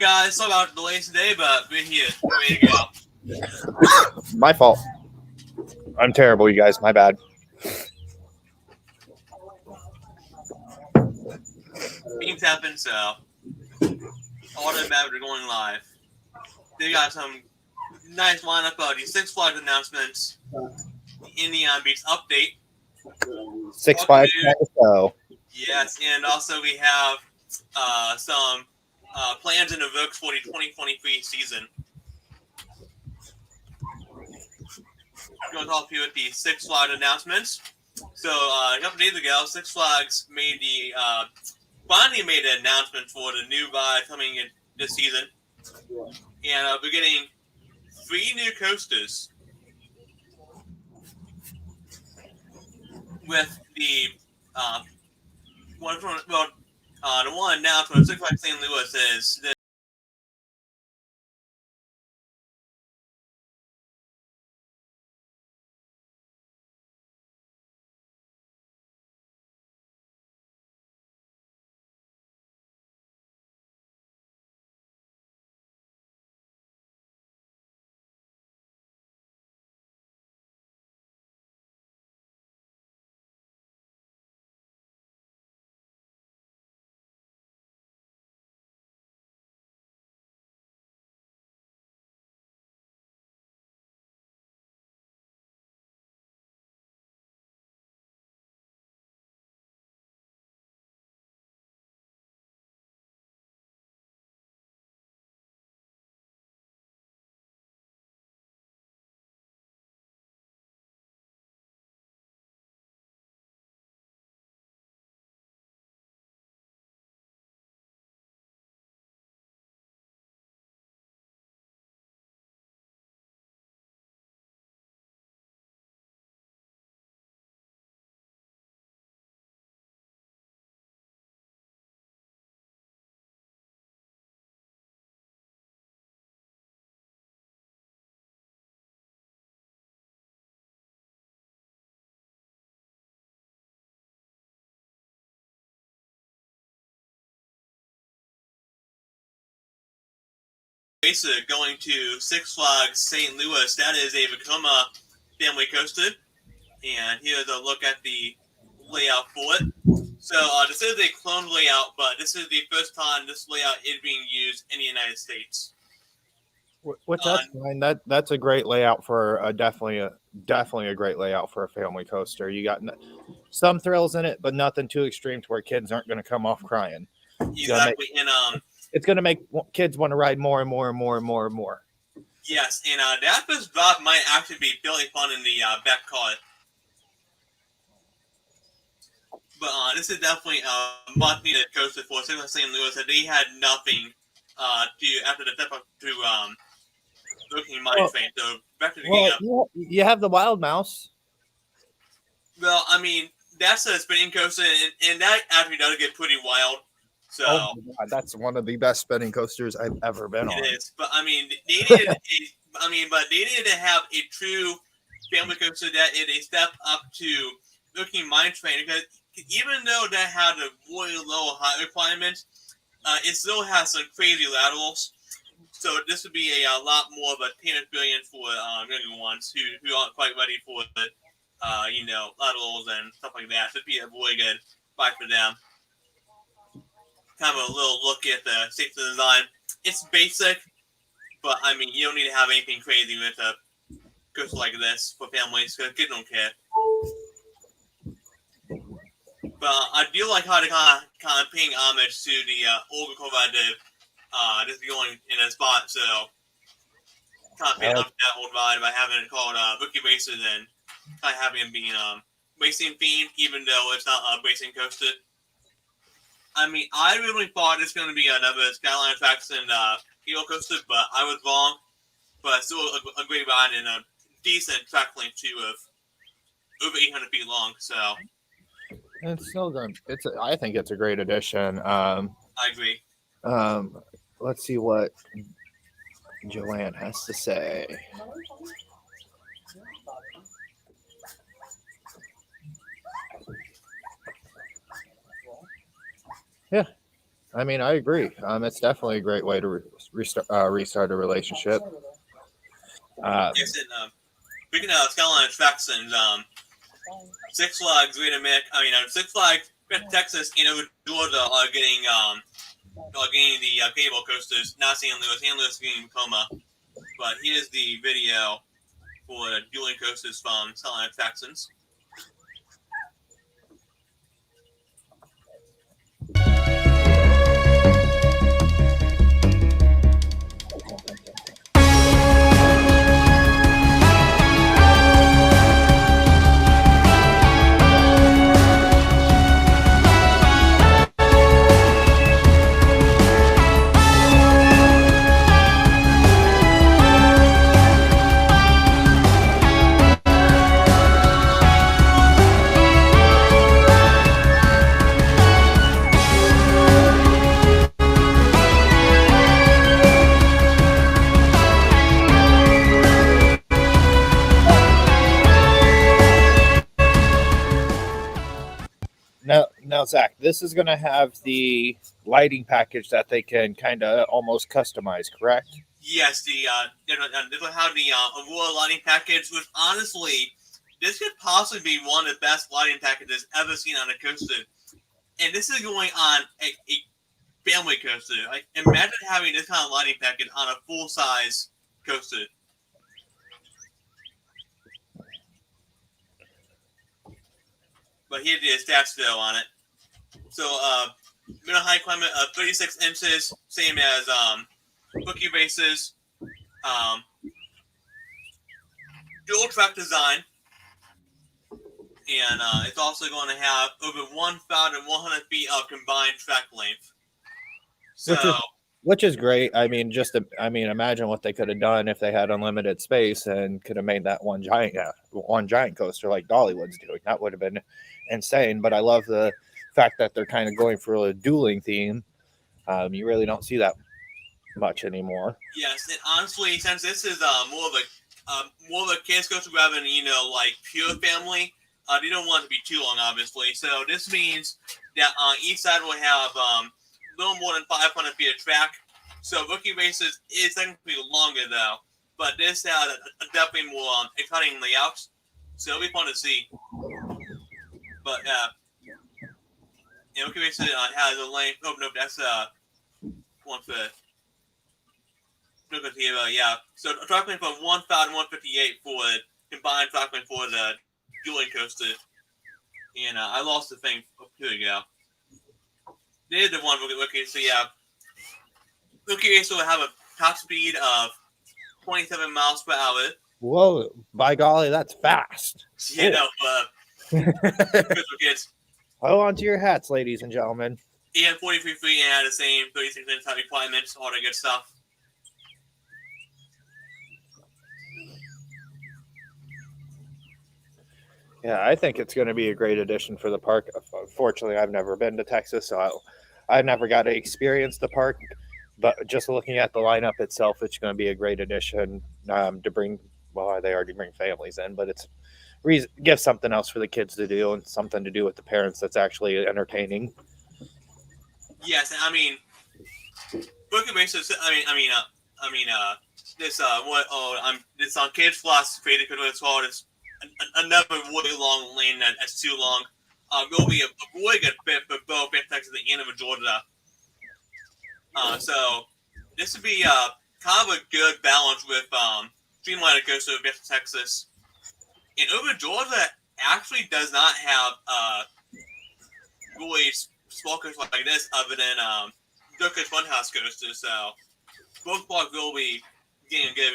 Guys, sorry about the delays today, but we're here. We're ready to go. My fault. I'm terrible, you guys. My bad. Things happen, so all that matters are going live. They got some nice lineup of the Six Flags announcements, the Indiana Beach update, Six Flags show. Yes, and also we have some plans in the works for the 2023 season. I'm going to talk to you with the Six Flags announcements. So a couple days ago, Six Flags finally made an announcement for the new ride coming in this season, and we're getting 3 new coasters with the the one announced from Six Flags St. Louis is the basically going to Six Flags St. Louis. That is a Vekoma family coaster, and here's a look at the layout for it. So this is a clone layout, but this is the first time this layout is being used in the United States. Which that's fine. That's a great layout for definitely a great layout for a family coaster. You got some thrills in it, but nothing too extreme to where kids aren't going to come off crying. Exactly, it's going to make kids want to ride more and more and more and more and more. Yes, and that first drop might actually be really fun in the back car. But this is definitely a much-needed coaster for Six Flags St. Louis. That they had nothing after the step up to Looking Mine Train. So back to the game. You have the Wild Mouse. Well, I mean, that's a spinning coaster, and that actually does get pretty wild. So oh my God, that's one of the best spinning coasters I've ever been on. It is, but I mean, they needed to have a true family coaster that is a step up to Looking Mine Train, because even though that had a really low height requirement, it still has some crazy laterals. So this would be a lot more of a pain experience for younger ones who aren't quite ready for laterals and stuff like that. So it'd be a really good ride for them. Kind of a little look at the safety design. It's basic, but I mean, you don't need to have anything crazy with a coaster like this for families, because kids don't care. But I do like how they kind of paying homage to the older competitive just going in a spot. So kind of paying off that old vibe by having it called Bookie Racer, then kind of having it being racing themed, even though it's not racing coaster. I mean, I really thought it's going to be another Skyline Tracks and Hero Coaster, but I was wrong. But still a great ride and a decent track length too of over 800 feet long. So it's still going. I think it's a great addition. I agree. Let's see what Joanne has to say. Yeah, I mean, I agree. It's definitely a great way to restart a relationship. Yes, and speaking of Skyline Tracks and Six Flags Great America, Six Flags Texas and over Georgia are getting the cable coasters. Not San Luis. San Luis getting Tacoma. But here's the video for dueling coasters from Skyline Texans. Now, Zach, this is going to have the lighting package that they can kind of almost customize, correct? Yes, this will have the Aurora lighting package, which honestly, this could possibly be one of the best lighting packages ever seen on a coaster. And this is going on a family coaster. Like, imagine having this kind of lighting package on a full-size coaster. But here's the stats though on it. So middle height climate of 36 inches, same as Bookie Races. Dual track design. And it's also going to have over 1,100 feet of combined track length. So, which is great. I mean, imagine what they could have done if they had unlimited space and could have made that one giant coaster like Dollywood's doing. That would have been insane. But I love the fact that they're kind of going for a dueling theme. You really don't see that much anymore. Yes, and honestly, since this is more of a kids coaster rather than like pure family, they don't want it to be too long, obviously. So this means that each side will have a little more than 500 feet of track. So Bookie Races is technically longer though, but this has a definitely more exciting layouts. So it'll be fun to see. But Bookie Races has a length. Oh no, that's one for. Yeah. So a track length of 1,158 for combined track length for the dueling coaster. And I lost the thing. Oh, here we go. They did the one Bookie. So yeah, Bookie Racer will have a top speed of 27 miles per hour. Whoa! By golly, that's fast. Yeah, no, good for kids. Hold on to your hats, ladies and gentlemen. And 43 feet and had the same 36 inch height requirements, all that good stuff. Yeah, I think it's going to be a great addition for the park. Unfortunately, I've never been to Texas, so I've never got to experience the park. But just looking at the lineup itself, it's going to be a great addition to bring. Well, they already bring families in, but it's give something else for the kids to do and something to do with the parents that's actually entertaining. Yes, I mean, Bookie Racers. This on Kids Philosophy. They could have called this another really long lane that's too long. Will be a really good fit for both Texas and of Georgia. So this would be kind of a good balance with Streamliner Coaster of Texas. And over Georgia actually does not have really small coasters like this other than Joker's Funhouse coaster. So both blocks will be getting a good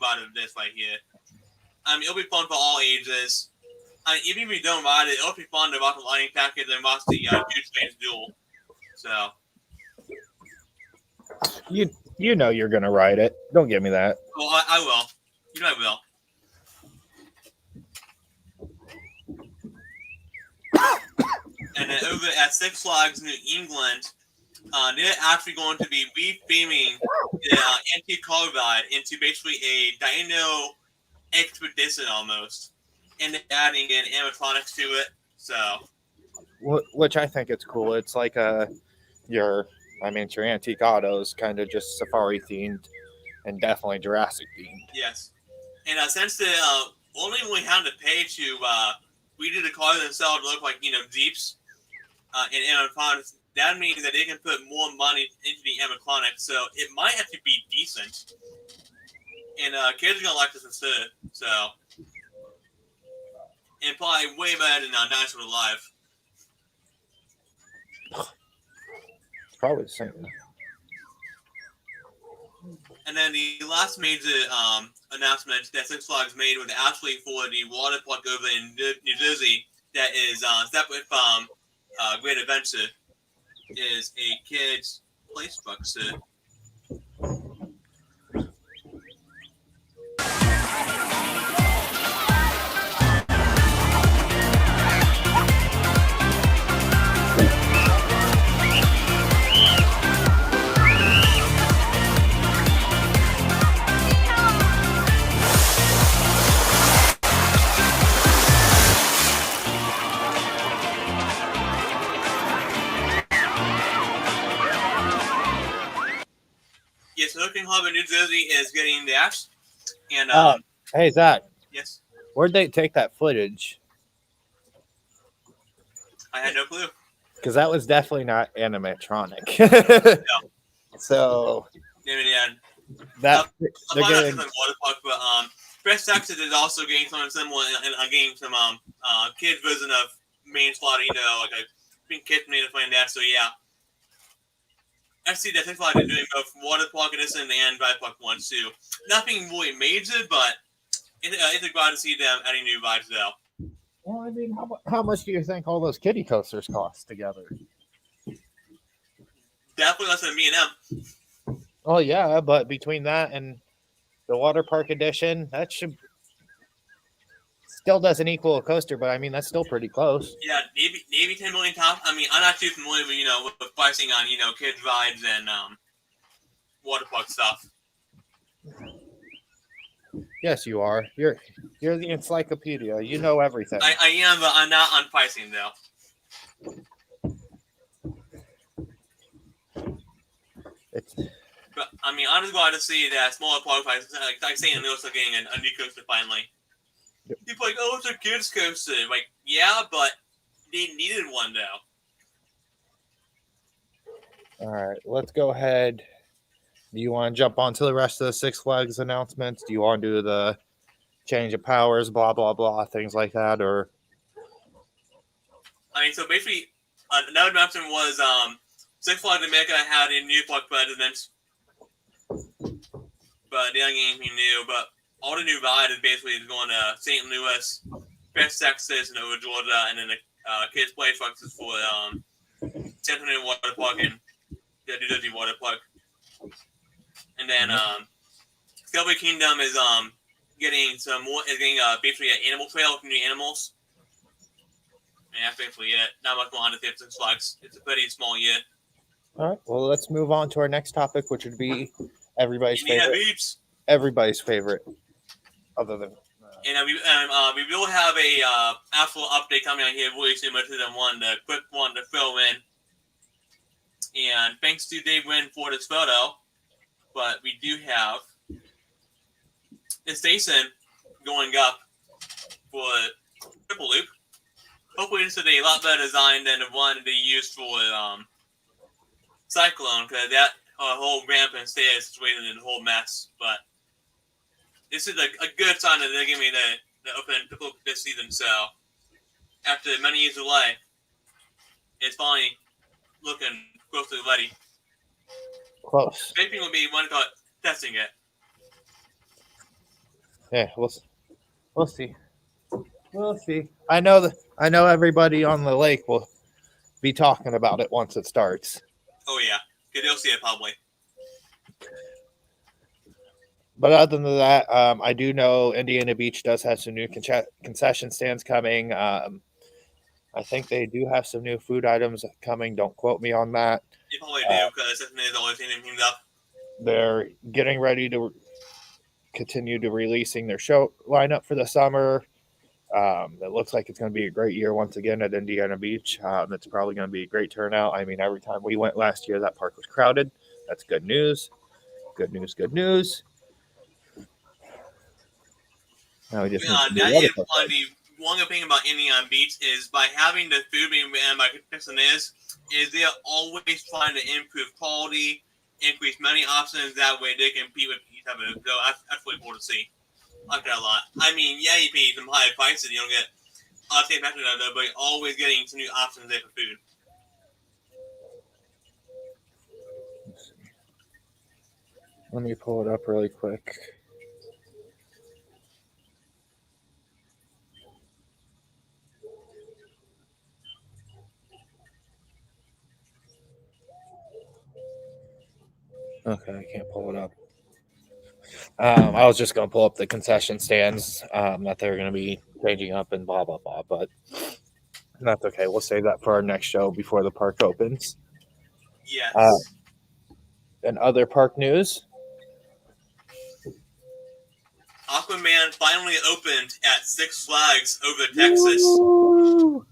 ride of this right here. It'll be fun for all ages. Even if you don't ride it, it'll be fun to watch the Lightning Package and watch the two trains duel. So You know you're gonna ride it. Don't give me that. well, I will. You know I will. And then over at Six Flags New England, they're actually going to be reframing the antique car ride into basically a Dino expedition almost, and adding in animatronics to it. So, Which I think it's cool. It's like your antique autos, kind of just safari themed, and definitely Jurassic themed. yes. And since the only we had to pay to redo the cars themselves to look like Jeeps and animatronics, that means that they can put more money into the animatronics. So it might actually be decent. And kids are gonna like this instead. So, and probably way better than Dinosaur Alive. Probably the same. And then the last major announcement that Six Flags made was actually for the water park over in New Jersey that is separate from Great Adventure, is a kids' place structure. Yes, Hooking Harbor, New Jersey is getting that. And hey Zach, yes, where'd they take that footage? I had no clue. Because that was definitely not animatronic. No. So Yeah, that I'm they're not getting water park, but Fresh Texas is also getting something similar and getting some kids version of Main Slaughter, like a pink kid made playing that. So yeah, I see that Six Flags are doing both water park edition and ride park one too. Nothing really major, but it's glad to see them adding new rides though. Well, I mean, how much do you think all those kiddie coasters cost together? Definitely less than me and them. Oh yeah, but between that and the water park edition, that should still doesn't equal a coaster, but I mean that's still pretty close. Yeah, maybe 10 million top. I mean, I'm not too familiar with with pricing on kids rides and water park stuff. Yes, you are. You're the encyclopedia. You know everything. I am, but I'm not on pricing though. But I mean, I'm just glad to see that smaller park prices, like saying they're also getting a new coaster finally. Yep. People are like, oh, it's a kids coaster. Like, yeah, but they needed one though. All right, let's go ahead. Do you want to jump onto the rest of the Six Flags announcements? Do you want to do the change of powers, blah blah blah, things like that, or? I mean, so basically, another announcement was Six Flags America had a new park president, but they don't get anything new. But all the new rides is basically going to St. Louis, West Texas, and over Georgia, and then the kids' play trucks is for San Antonio Water Park and the New Jersey Water Park. And then Discovery Kingdom is getting some more. Is getting basically an animal trail with new animals. And that's basically it. Not much more on the Six Flags. It's a pretty small year. All right. Well, let's move on to our next topic, which would be everybody's favorite. Beach. Everybody's favorite, other than. And we will have a actual update coming out here really soon, but the quick one to fill in. And thanks to Dave Wynn for this photo, but we do have the station going up for Triple Loop. Hopefully this is a lot better design than the one they used for Cyclone, because that whole ramp and stairs is situated in a whole mess. But this is a good sign that they're giving me the open Triple Loop this season. So after many years delay, it's finally looking close to ready. Close. Vaping would be one called testing it. Yeah, we'll see. We'll see. I know everybody on the lake will be talking about it once it starts. Oh yeah, because they'll see it probably. But other than that, I do know Indiana Beach does have some new concession stands coming. I think they do have some new food items coming. Don't quote me on that. You probably do because there's always anything teamed up. They're getting ready to continue to releasing their show lineup for the summer. It looks like it's going to be a great year once again at Indiana Beach. It's probably going to be a great turnout. I mean, every time we went last year, that park was crowded. That's good news. Good news. Good news. Now we just need to do the one thing about Indiana Beach is by having the food being ran by Texan is they're always trying to improve quality, increase many options. That way they can compete with each other. So that's really cool to see. I like that a lot. I mean, yeah, you pay some high prices, you don't get same factor though, but you're always getting some new options there for food. Let me pull it up really quick. Okay, I can't pull it up. I was just going to pull up the concession stands that they're going to be changing up and blah, blah, blah. But that's okay. We'll save that for our next show before the park opens. Yes. And other park news. Aquaman finally opened at Six Flags over Texas. Woo!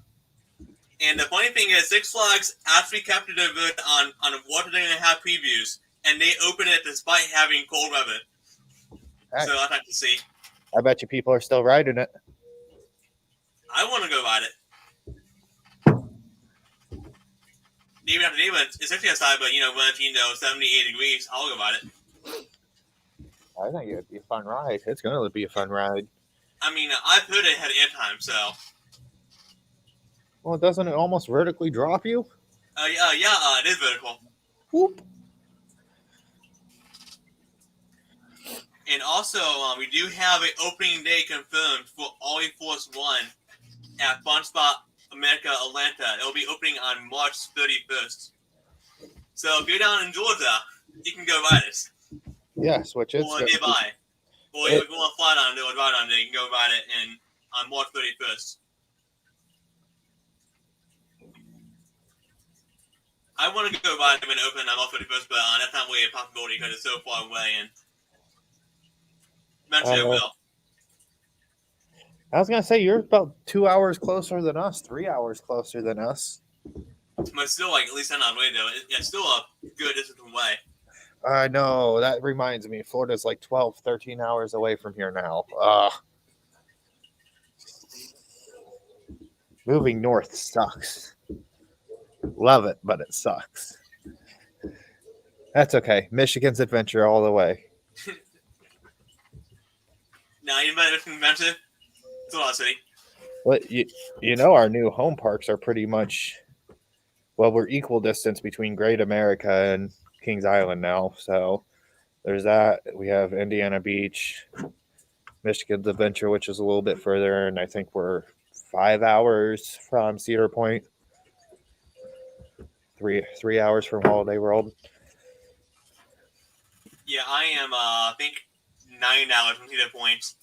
And the funny thing is, Six Flags actually kept their vote on what they're going to have previews, and they opened it despite having cold weather. Hey. So I'd like to see. I bet you people are still riding it. I want to go ride it. Even after it's 60 outside, but when it's 70, 80 degrees, I'll go ride it. I think it'd be a fun ride. It's going to be a fun ride. I mean, I've heard it had airtime, so. Well, doesn't it almost vertically drop you? It is vertical. Whoop. And also, we do have an opening day confirmed for Ollie Force 1 at Fun Spot America Atlanta. It'll be opening on March 31st. So if you're down in Georgia, you can go ride it. Yes, which is or nearby. Or if you want to fly down there or ride on there, you can go ride it on March 31st. I want to go ride it when it opens on March 31st, but that's not really a possibility because it's so far away. And eventually it will. I was going to say, you're about 2 hours closer than us, 3 hours closer than us. But still, like, at least I'm not way, though. It's still a good distance away. I know. That reminds me. Florida's like 12, 13 hours away from here now. Moving north sucks. Love it, but it sucks. That's okay. Michigan's adventure all the way. Now, you better adventure. It's a lot of city. Well, you know, our new home parks are pretty much, well, we're equal distance between Great America and Kings Island now. So there's that. We have Indiana Beach, Michigan's Adventure, which is a little bit further, and I think we're 5 hours from Cedar Point, 3 hours from Holiday World. Yeah, I am, I think, 9 hours from Cedar Point.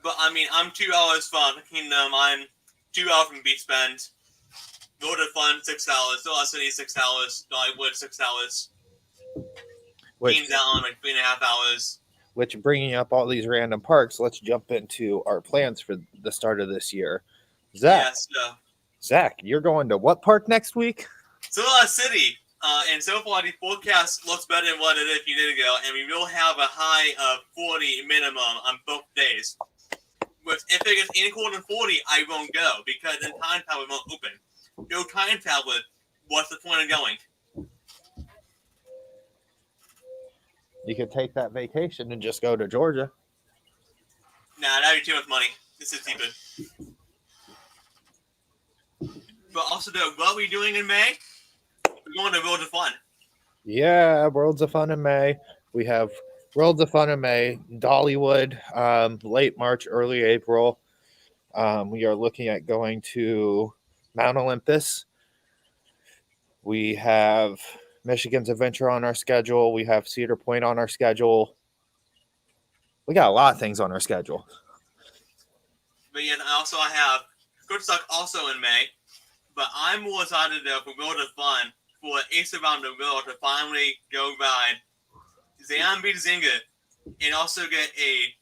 But, I mean, I'm 2 hours from Kingdom. I'm 2 hours from Beach Bend. Road to Fun, 6 hours. Still City, 6 hours. Dollywood, 6 hours. Kings Island, like 3.5 hours. Which, bringing up all these random parks, let's jump into our plans for the start of this year. Zach, you're going to what park next week? Silver City. And so far, the forecast looks better than what it did a few days ago, and we will have a high of 40 minimum on both days. Which, if it gets any colder than 40, I won't go, because then time travel won't open. No time travel, what's the point of going? You could take that vacation and just go to Georgia. Nah, that'd be too much money. This is cheaper. But also, what are we doing in May? We're going to World of Fun. Yeah, Worlds of Fun in May. We have Worlds of Fun in May, Dollywood, late March, early April. We are looking at going to Mount Olympus. We have Michigan's Adventure on our schedule. We have Cedar Point on our schedule. We got a lot of things on our schedule. But yeah, I have Woodstock also in May. But I'm more excited though for World of Fun for Ace Around the World to finally go ride Zion Beat Zynga and also get a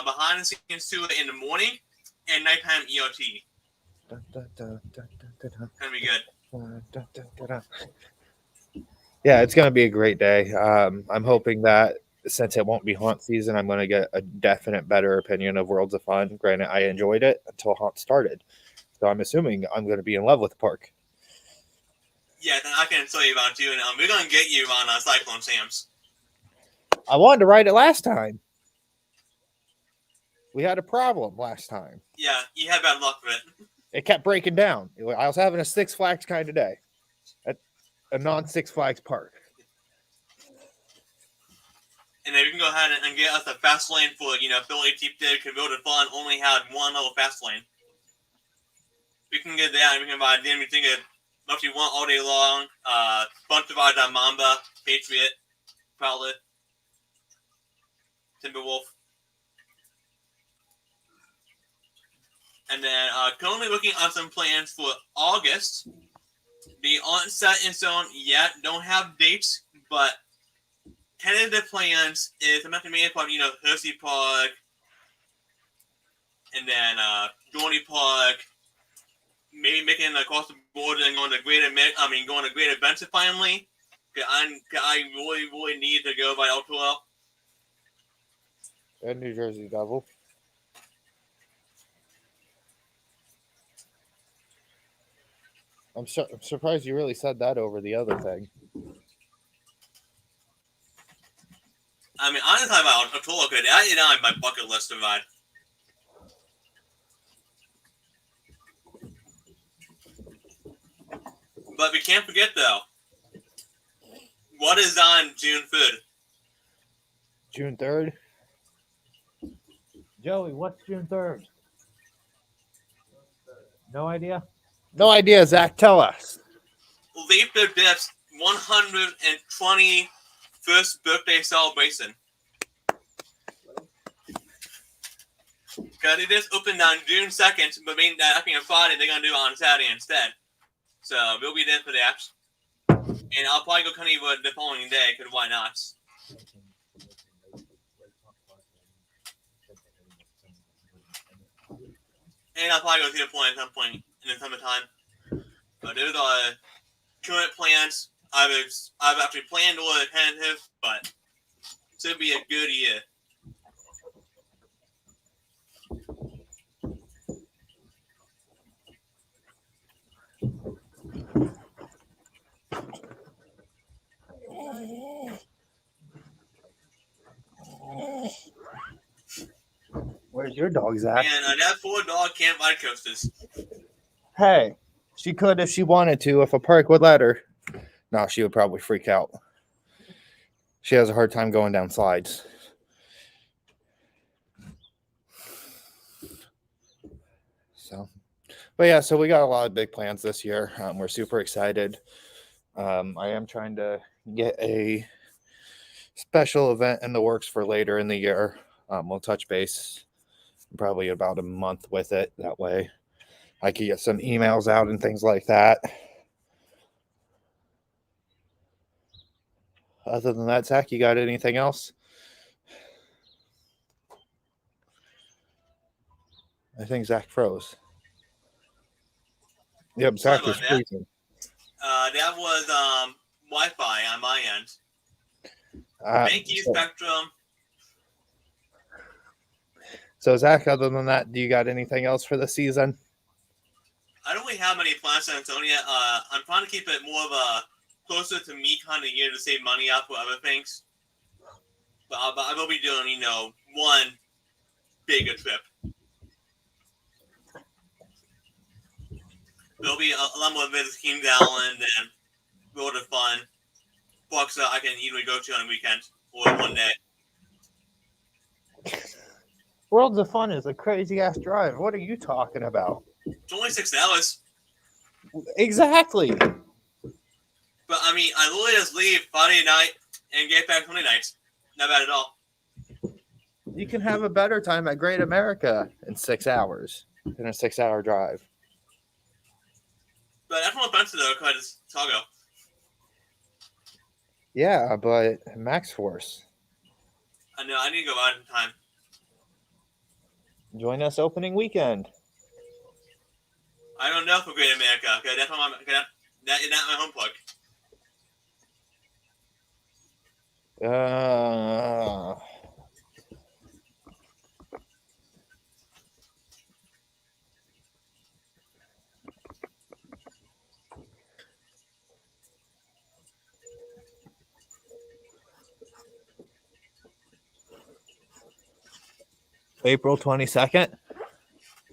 behind the scenes tour in the morning and nighttime EOT. Gonna be good. Yeah, it's going to be a great day. I'm hoping that since it won't be haunt season, I'm going to get a definite better opinion of Worlds of Fun. Granted, I enjoyed it until haunt started. So I'm assuming I'm going to be in love with the park. Yeah, then I can tell you about it too. And we're going to get you on Cyclone Sam's. I wanted to ride it last time. We had a problem last time. Yeah, you had bad luck with it. It kept breaking down. I was having a Six Flags kind of day at a non-Six Flags park. And then we can go ahead and get us a fast lane for, Philly Deep Dig and World of Fun only had one little fast lane. We can get that and we can buy then we think of what you want all day long. Bunch of rides on Mamba, Patriot, Prowler, Timberwolf. And then currently looking on some plans for August. They aren't set in stone yet, don't have dates, but tentative plans is I'm not going to make it Hershey Park, and then Dorney Park, maybe making it across the border and going to Great Adventure finally. I really need to go by Altoa. And New Jersey Devil. I'm surprised you really said that over the other thing. I mean, honestly, about Altoa, that is on my bucket list to ride. But we can't forget, though, what is on June 3rd? June 3rd? Joey, what's June 3rd? No idea? No idea, Zach. Tell us. Leap the Depths 121st birthday celebration. Because it just opened on June 2nd, but being that being a Friday, they're going to do it on Saturday instead. So we'll be there for that. And I'll probably go Kennywood the following day, because why not? And I'll probably go to the point at some point in the summertime. But those are current plans. I've actually planned or tentative, but it's going to be a good year. Where's your dog, Zach? And that poor dog can't ride coasters. Hey, she could if she wanted to, if a park would let her. No, she would probably freak out. She has a hard time going down slides. So we got a lot of big plans this year. We're super excited. I am trying to get a special event in the works for later in the year. We'll touch base probably about a month with it. That way I can get some emails out and things like that. Other than that, Zach, you got anything else? I think Zach froze. Yep, Zach is freezing. That was Wi-Fi on my end. Thank you, Spectrum. So, Zach, other than that, do you got anything else for the season? I don't really have many plans for Antonia. I'm trying to keep it more of a closer to me kind of year to save money up for other things. But I will be doing, one bigger trip. There'll be a lot more visits came down and World of Fun. Parks I can easily go to on a weekend or one day. Worlds of Fun is a crazy ass drive. What are you talking about? It's only 6 hours. Exactly. But I mean, I literally just leave Friday night and get back Sunday nights. Not bad at all. You can have a better time at Great America in 6 hours than a 6-hour drive. But that's more expensive though, because it's Chicago. Yeah, but Max Force. I know, I need to go out in time. Join us opening weekend. I don't know for Great America, because that's not my home park. April 22nd.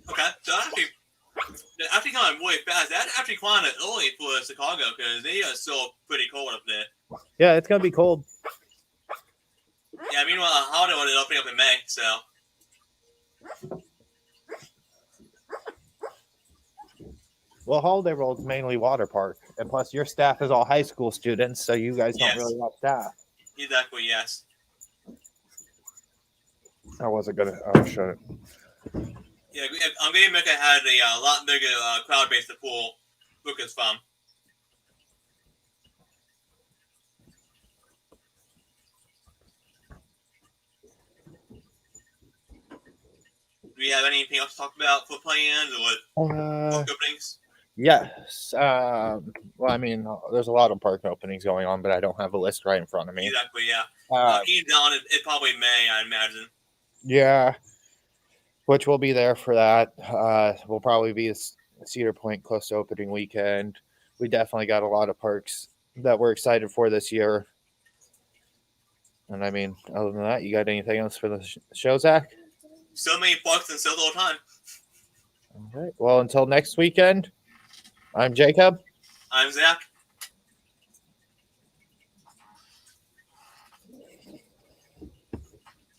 Okay, so actually kind of really fast. That's actually kind of early for Chicago, because they are still pretty cold up there. Yeah, it's going to be cold. Yeah, meanwhile, Holiday is opening up in May, so. Well, Holiday World's mainly water park, and plus your staff is all high school students, so you guys Yes. don't really have staff. Exactly, yes. I wasn't gonna. Oh, shut it. Yeah, Great America had a lot bigger crowd base to pull Lucas from. Do we have anything else to talk about for plans or park openings? Yes. Well, I mean, there's a lot of park openings going on, but I don't have a list right in front of me. Exactly, yeah. Keen down, it probably May, I imagine. Yeah, which we'll be there for that. We'll probably be at Cedar Point close to opening weekend. We definitely got a lot of parks that we're excited for this year. And I mean, other than that, you got anything else for the show, Zach? So many parks and so little time. All right. Well, until next weekend, I'm Jacob. I'm Zach.